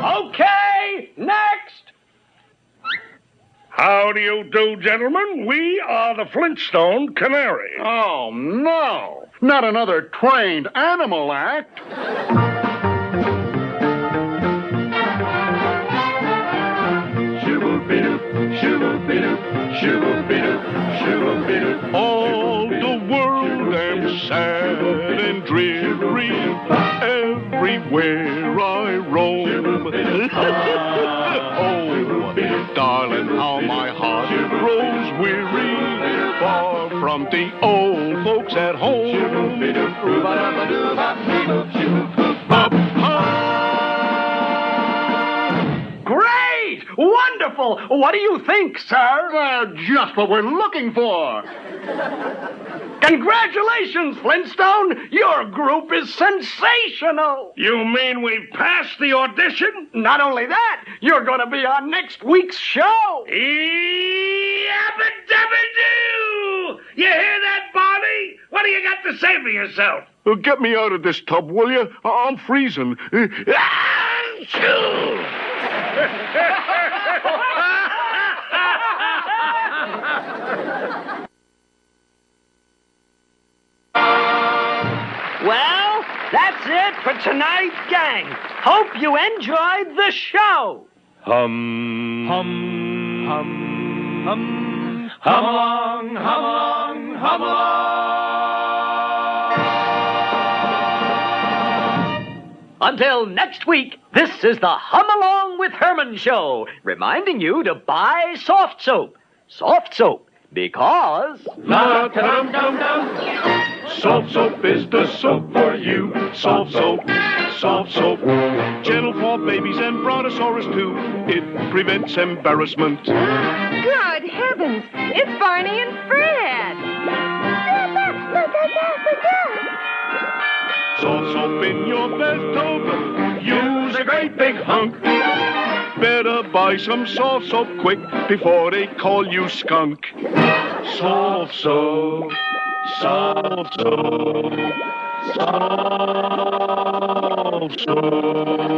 Okay, next. How do you do, gentlemen? We are the Flintstone Canaries. Oh, no. Not another trained animal act. All the world am sad and dreary. Everywhere I roam. Oh, darling, how my heart grows weary. Far from the old folks at home. Great! Wonderful! What do you think, sir? Just what we're looking for. Congratulations, Flintstone! Your group is sensational! You mean we've passed the audition? Not only that, you're going to be on next week's show! Yabba-dabba-doo! You hear that, Barney? What do you got to say for yourself? Get me out of this tub, will you? I'm freezing. Well, that's it for tonight, gang. Hope you enjoyed the show. Hum, hum, hum, hum, hum along, hum along, hum along. Until next week, this is the Hum Along with Herman show, reminding you to buy Soft Soap. Soft Soap, because... Soft soap is the soap for you. Soft soap, soft soap. Gentle for babies and brontosaurus too. It prevents embarrassment. Good heavens, it's Barney and Fred. Soft soap in your bathtub. Use a great big hunk. Better buy some soft soap quick before they call you skunk. Soft soap. Soft soap, soft soap.